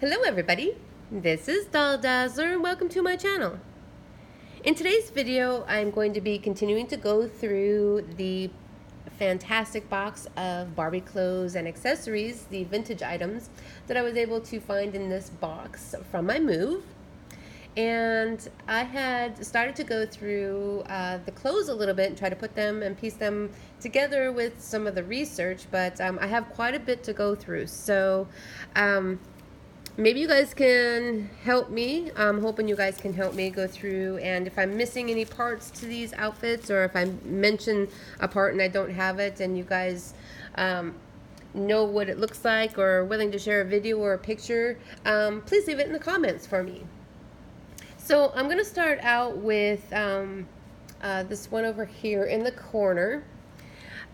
Hello everybody, this is Doll Dazzler and welcome to my channel. In today's video, I'm going to be continuing to go through the fantastic box of Barbie clothes and accessories, the vintage items that I was able to find in this box from my move. And I had started to go through the clothes a little bit and try to put them and piece them together with some of the research, but I have quite a bit to go through. So maybe you guys can help me. I'm hoping you guys can help me go through, and if I'm missing any parts to these outfits, or if I mention a part and I don't have it and you guys know what it looks like or are willing to share a video or a picture, please leave it in the comments for me. So I'm going to start out with this one over here in the corner.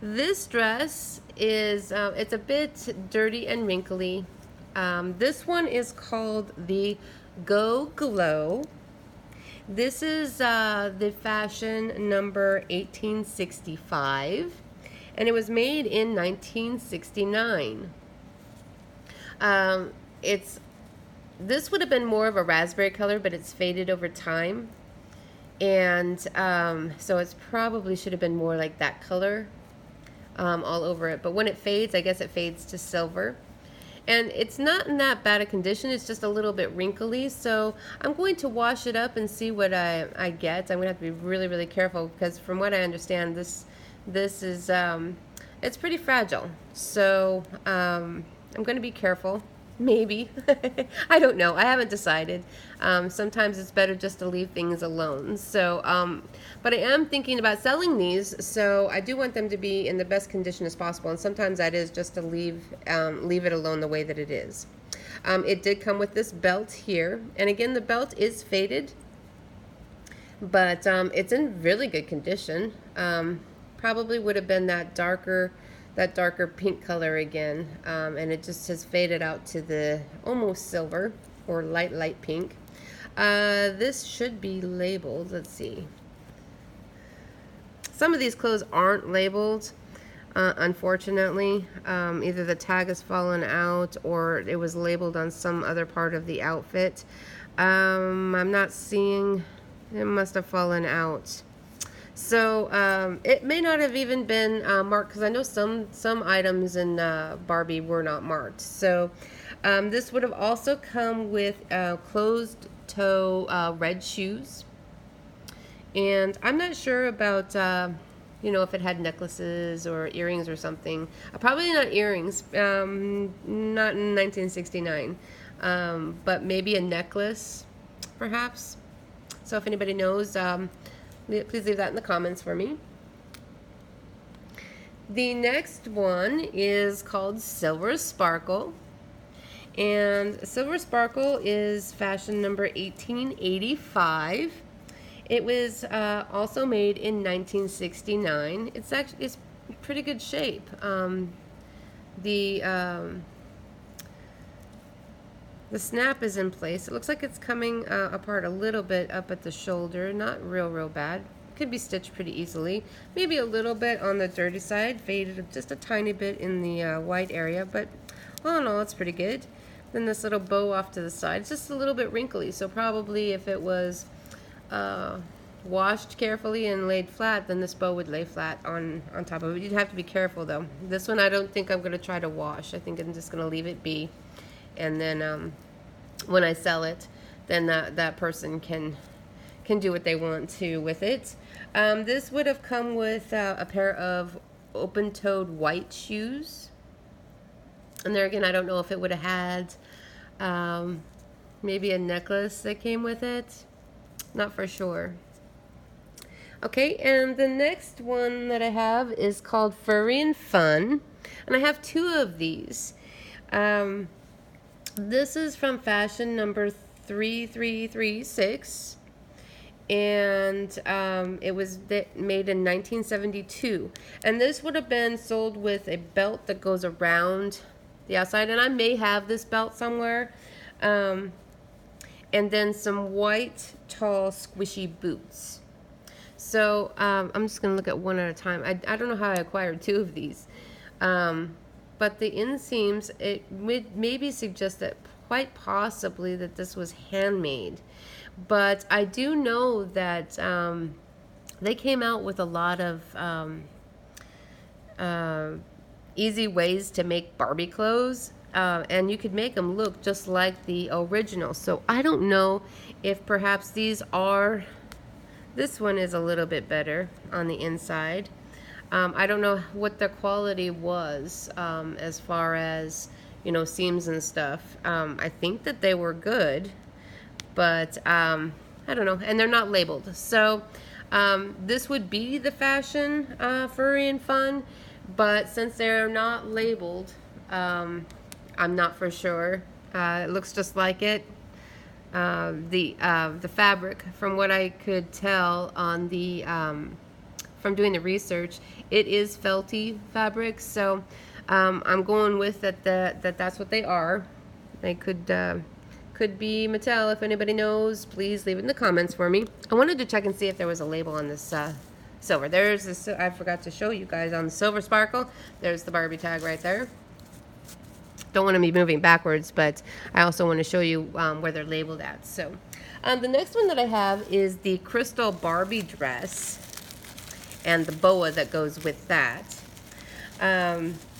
This dress is, it's a bit dirty and wrinkly. This one is called the Go Glow. This is the fashion number 1865, and it was made in 1969. This would have been more of a raspberry color, but it's faded over time, and so it's probably should have been more like that color all over it. But when it fades, I guess it fades to silver. And it's not in that bad a condition, it's just a little bit wrinkly, so I'm going to wash it up and see what I get. I'm going to have to be really, really careful, because from what I understand, this is, it's pretty fragile. So I'm going to be careful. Maybe. I don't know. I haven't decided. Sometimes it's better just to leave things alone. So, but I am thinking about selling these, so I do want them to be in the best condition as possible. And sometimes that is just to leave it alone the way that it is. It did come with this belt here, and again, the belt is faded, but it's in really good condition. Probably would have been that darker pink color again, and it just has faded out to the almost silver or light pink. This should be labeled. Let's see. Some of these clothes aren't labeled, unfortunately. Either the tag has fallen out or it was labeled on some other part of the outfit. I'm not seeing. It must have fallen out. So it may not have even been marked, because I know some items in Barbie were not marked. So this would have also come with closed toe red shoes, and I'm not sure about if it had necklaces or earrings or something. Probably not earrings, not in 1969, but maybe a necklace perhaps. So if anybody knows, please leave that in the comments for me. The next one is called Silver Sparkle. And Silver Sparkle is fashion number 1885. It was also made in 1969. It's pretty good shape. The snap is in place. It looks like it's coming apart a little bit up at the shoulder. Not real bad. Could be stitched pretty easily. Maybe a little bit on the dirty side. Faded just a tiny bit in the white area. But all in all, it's pretty good. Then this little bow off to the side. It's just a little bit wrinkly. So probably if it was washed carefully and laid flat, then this bow would lay flat on top of it. You'd have to be careful though. This one I don't think I'm going to try to wash. I think I'm just going to leave it be. And then when I sell it, then that person can do what they want to with it. This would have come with a pair of open-toed white shoes. And there again, I don't know if it would have had maybe a necklace that came with it. Not for sure. Okay, and the next one that I have is called Furry and Fun. And I have two of these. This is from fashion number 3336, and it was made in 1972. And this would have been sold with a belt that goes around the outside, and I may have this belt somewhere, and then some white, tall, squishy boots. So I'm just going to look at one at a time. I don't know how I acquired two of these. But the inseams, it would maybe suggest that quite possibly that this was handmade. But I do know that they came out with a lot of easy ways to make Barbie clothes, and you could make them look just like the original. So I don't know if perhaps these are, this one is a little bit better on the inside. I don't know what the quality was as far as, you know, seams and stuff. I think that they were good, but I don't know, and they're not labeled. So this would be the fashion Furry and Fun, but since they're not labeled, I'm not for sure. It looks just like it. The fabric, from what I could tell on the from doing the research, it is felty fabric. So I'm going with that's what they are. They could be Mattel. If anybody knows, please leave it in the comments for me. I wanted to check and see if there was a label on this silver. There's this, I forgot to show you guys on the silver sparkle. There's the Barbie tag right there. Don't want to be moving backwards, but I also want to show you where they're labeled at. So the next one that I have is the crystal Barbie dress and the boa that goes with that.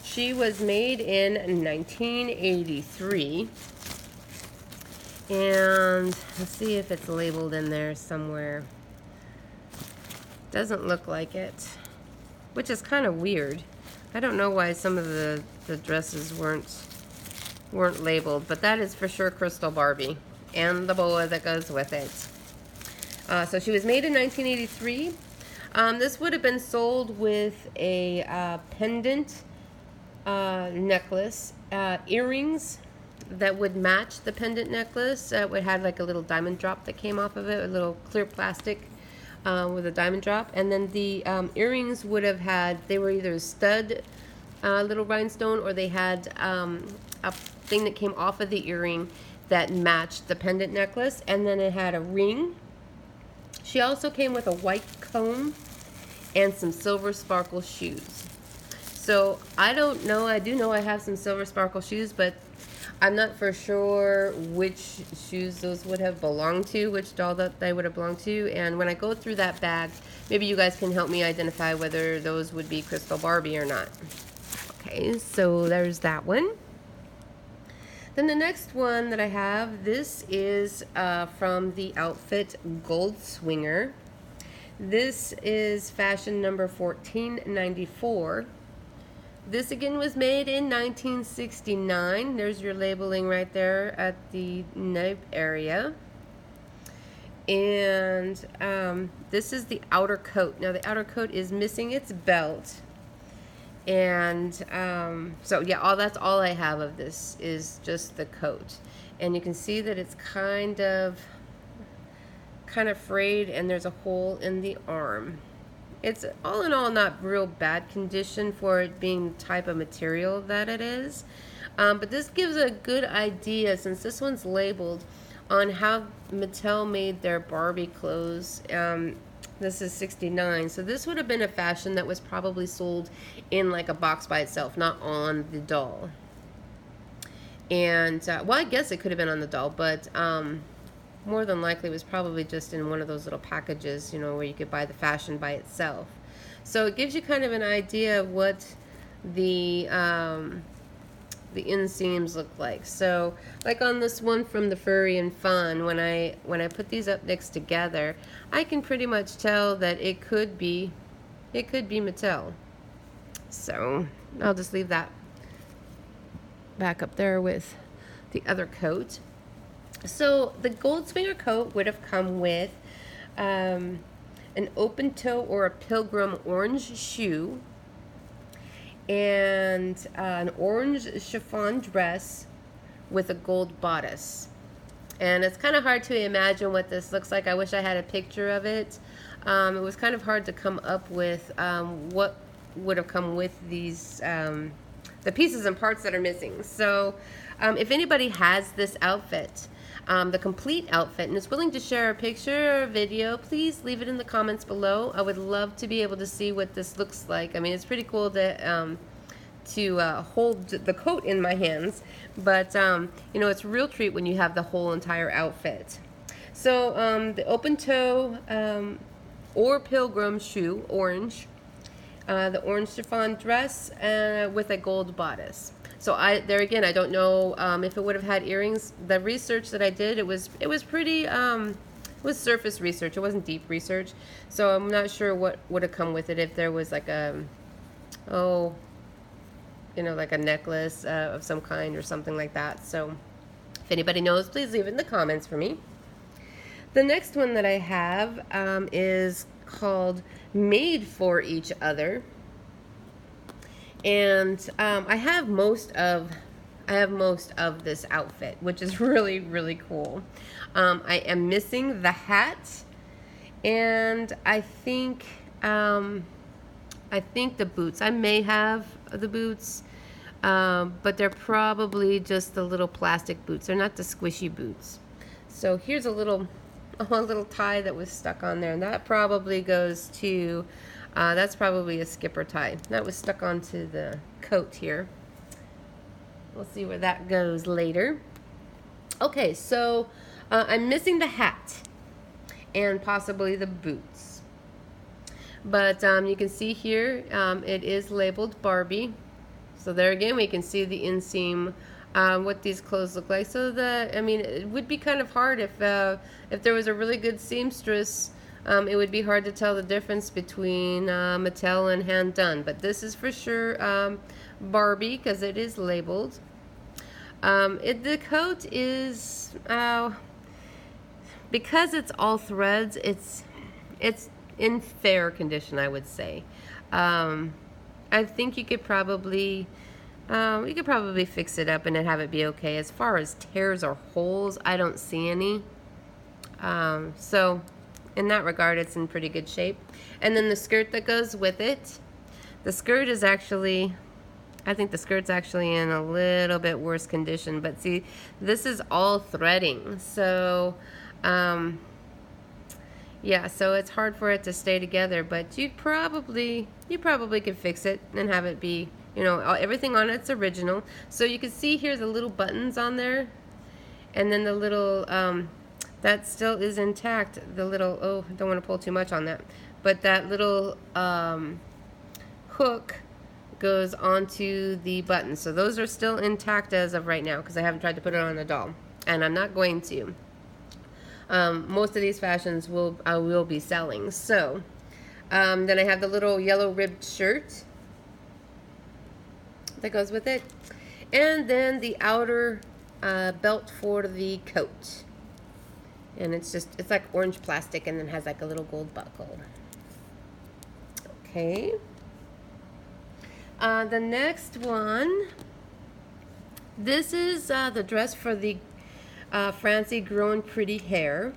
She was made in 1983. And let's see if it's labeled in there somewhere. Doesn't look like it, which is kind of weird. I don't know why some of the dresses weren't labeled, but that is for sure Crystal Barbie and the boa that goes with it. So she was made in 1983. This would have been sold with a pendant necklace, earrings that would match the pendant necklace. It would have like a little diamond drop that came off of it, a little clear plastic with a diamond drop. And then the earrings would have had, they were either stud little rhinestone, or they had a thing that came off of the earring that matched the pendant necklace. And then it had a ring. She also came with a white comb and some silver sparkle shoes. So I don't know, I do know I have some silver sparkle shoes, but I'm not for sure which shoes those would have belonged to, which doll that they would have belonged to. And when I go through that bag, maybe you guys can help me identify whether those would be Crystal Barbie or not. Okay, so there's that one. Then the next one that I have, this is from the outfit Gold Swinger. This is fashion number 1494. This again was made in 1969. There's your labeling right there at the nape area. And this is the outer coat. Now the outer coat is missing its belt. And so yeah, that's all I have of this is just the coat. And you can see that it's kind of frayed, and there's a hole in the arm. It's all in all not real bad condition for it being the type of material that it is. But this gives a good idea, since this one's labeled, on how Mattel made their Barbie clothes. This is 69, so this would have been a fashion that was probably sold in like a box by itself, not on the doll. And well, I guess it could have been on the doll, but more than likely it was probably just in one of those little packages, you know, where you could buy the fashion by itself. So it gives you kind of an idea of what the inseams look like. So like on this one from the Furry and Fun, when I put these up next together, I can pretty much tell that it could be Mattel. So I'll just leave that back up there with the other coat. So the Gold Swinger coat would have come with an open toe or a pilgrim orange shoe, and an orange chiffon dress with a gold bodice. And it's kind of hard to imagine what this looks like. I wish I had a picture of it. It was kind of hard to come up with what would have come with these the pieces and parts that are missing. So if anybody has this outfit, the complete outfit, and is willing to share a picture or a video, please leave it in the comments below. I would love to be able to see what this looks like. I mean, it's pretty cool hold the coat in my hands, but you know, it's a real treat when you have the whole entire outfit. So the open toe or pilgrim shoe, orange, the orange chiffon dress with a gold bodice. So there again, I don't know if it would have had earrings. The research that I did, it was pretty it was surface research. It wasn't deep research. So I'm not sure what would have come with it, if there was like a you know, like a necklace of some kind or something like that. So if anybody knows, please leave it in the comments for me. The next one that I have is called Made for Each Other. And I have most of this outfit, which is really, really cool. I am missing the hat, and I think the boots. I may have the boots, but they're probably just the little plastic boots. They're not the squishy boots. So here's a little tie that was stuck on there, and that probably goes to, that's probably a skipper tie. That was stuck onto the coat here. We'll see where that goes later. Okay, so I'm missing the hat and possibly the boots. But you can see here, it is labeled Barbie. So there again, we can see the inseam, what these clothes look like. So I mean, it would be kind of hard if there was a really good seamstress. It would be hard to tell the difference between Mattel and hand done. But this is for sure Barbie, because it is labeled. The coat is, because it's all threads, it's in fair condition, I would say. I think you could probably fix it up and have it be okay. As far as tears or holes, I don't see any. So in that regard, it's in pretty good shape. And then the skirt that goes with it, the skirt is actually, I think the skirt's actually in a little bit worse condition. But see, this is all threading. So yeah, so it's hard for it to stay together, but you probably could fix it and have it be, you know, everything on it's original. So you can see here the little buttons on there, and then the little that still is intact. The little, oh, I don't want to pull too much on that, but that little hook goes onto the button. So those are still intact as of right now, because I haven't tried to put it on the doll, and I'm not going to. Most of these fashions I will be selling. So then I have the little yellow ribbed shirt that goes with it, and then the outer belt for the coat, and it's like orange plastic, and then has like a little gold buckle. Okay, the next one, this is the dress for the Francie Grown Pretty Hair,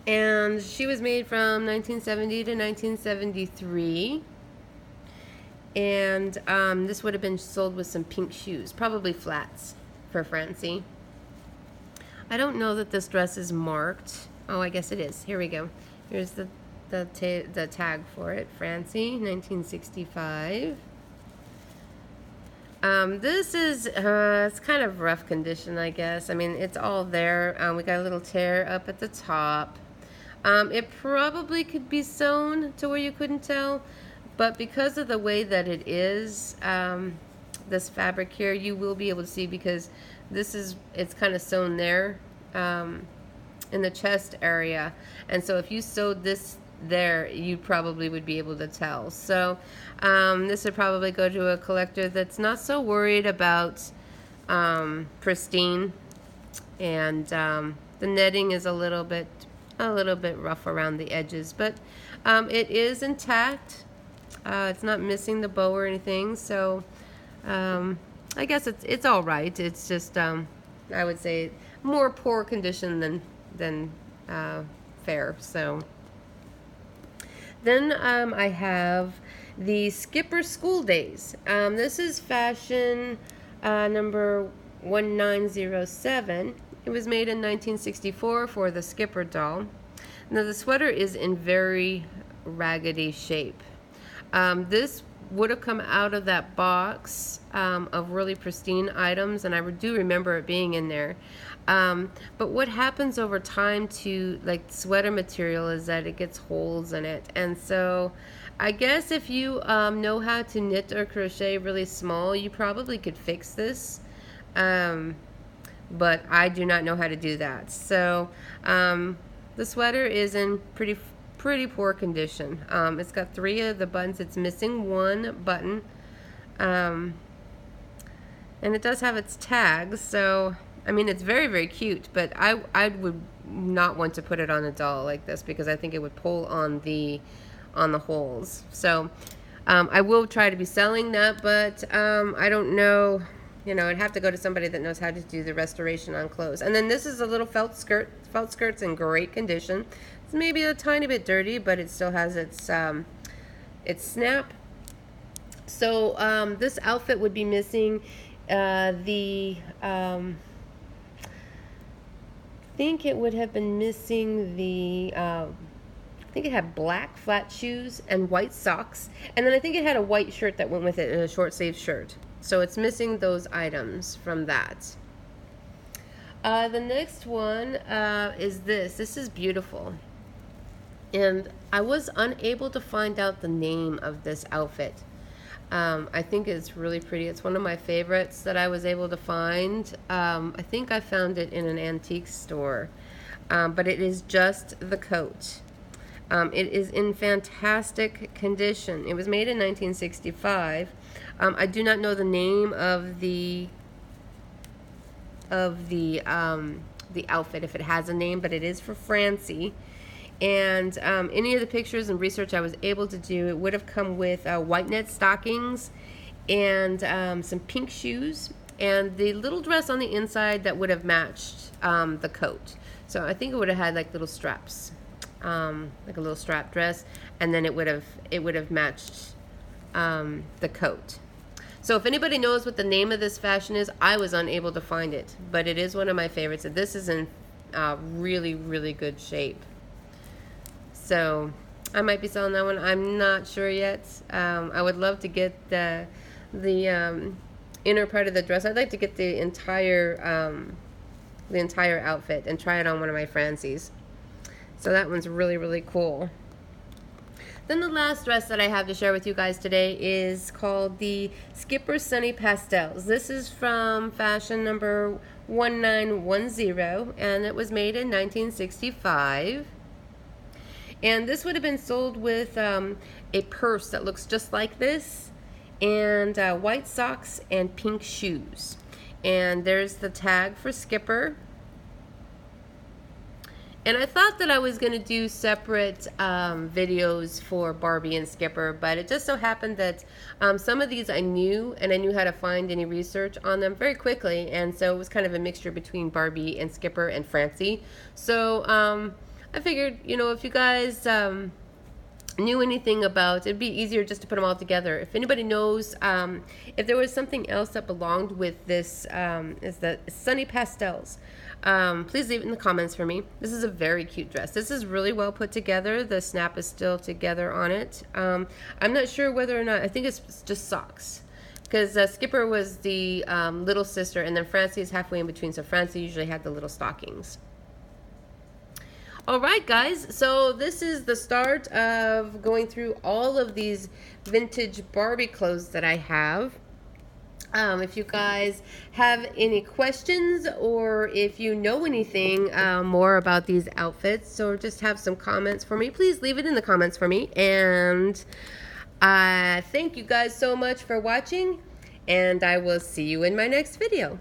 and she was made from 1970 to 1973, and this would have been sold with some pink shoes, probably flats for Francie. I don't know that this dress is marked. Oh, I guess it is. Here we go. Here's the tag for it. Francie, 1965. This is, it's kind of rough condition, I guess. I mean, it's all there. We got a little tear up at the top. It probably could be sewn to where you couldn't tell, but because of the way that it is, this fabric here, you will be able to see, because it's kind of sewn there, in the chest area. And so if you sewed this there, you probably would be able to tell. So this would probably go to a collector that's not so worried about pristine, and the netting is a little bit rough around the edges, but it is intact. It's not missing the bow or anything, so I guess it's all right. It's just I would say more poor condition than fair. So then I have the Skipper School Days. This is fashion number 1907. It was made in 1964 for the Skipper doll. Now the sweater is in very raggedy shape. This would have come out of that box of really pristine items, and I do remember it being in there. But what happens over time to like sweater material is that it gets holes in it, and so I guess if you know how to knit or crochet really small, you probably could fix this. But I do not know how to do that. So the sweater is in pretty poor condition. It's got 3 of the buttons. It's missing 1 button, and it does have its tags. So I mean, it's very cute, but I would not want to put it on a doll like this because I think it would pull on the holes. So I will try to be selling that, but I don't know. You know, I'd have to go to somebody that knows how to do the restoration on clothes. And then this is a little felt skirt. Felt skirt's in great condition. It's maybe a tiny bit dirty, but it still has its snap. So this outfit would be missing I think it would have been missing I think it had black flat shoes and white socks, and then I think it had a white shirt that went with it, and a short sleeve shirt. So it's missing those items from that. The next one is this. This is beautiful, and I was unable to find out the name of this outfit. I think it's really pretty. It's one of my favorites that I was able to find. I think I found it in an antique store, but it is just the coat. It is in fantastic condition. It was made in 1965. I do not know the name of the outfit, if it has a name, but it is for Francie. And any of the pictures and research I was able to do, it would have come with white net stockings and some pink shoes and the little dress on the inside that would have matched the coat. So I think it would have had like little straps, like a little strap dress, and then it would have matched the coat. So if anybody knows what the name of this fashion is, I was unable to find it, but it is one of my favorites. This is in really good shape. So I might be selling that one. I'm not sure yet. I would love to get the inner part of the dress. I'd like to get the entire outfit and try it on one of my Francies. So that one's really cool. Then the last dress that I have to share with you guys today is called the Skipper Sunny Pastels. This is from fashion number 1910, and it was made in 1965. And this would have been sold with a purse that looks just like this, and white socks and pink shoes. And there's the tag for Skipper. And I thought that I was going to do separate videos for Barbie and Skipper, but it just so happened that some of these I knew, and I knew how to find any research on them very quickly, and so it was kind of a mixture between Barbie and Skipper and Francie. So I figured, you know, if you guys knew anything about, it'd be easier just to put them all together. If anybody knows if there was something else that belonged with this, is the Sunny Pastels. Please leave it in the comments for me. This is a very cute dress. This is really well put together. The snap is still together on it. I'm not sure whether or not, I think it's just socks, because Skipper was the little sister, and then Francie is halfway in between, so Francie usually had the little stockings. Alright guys, so this is the start of going through all of these vintage Barbie clothes that I have. If you guys have any questions, or if you know anything more about these outfits, or just have some comments for me, please leave it in the comments for me. And thank you guys so much for watching, and I will see you in my next video.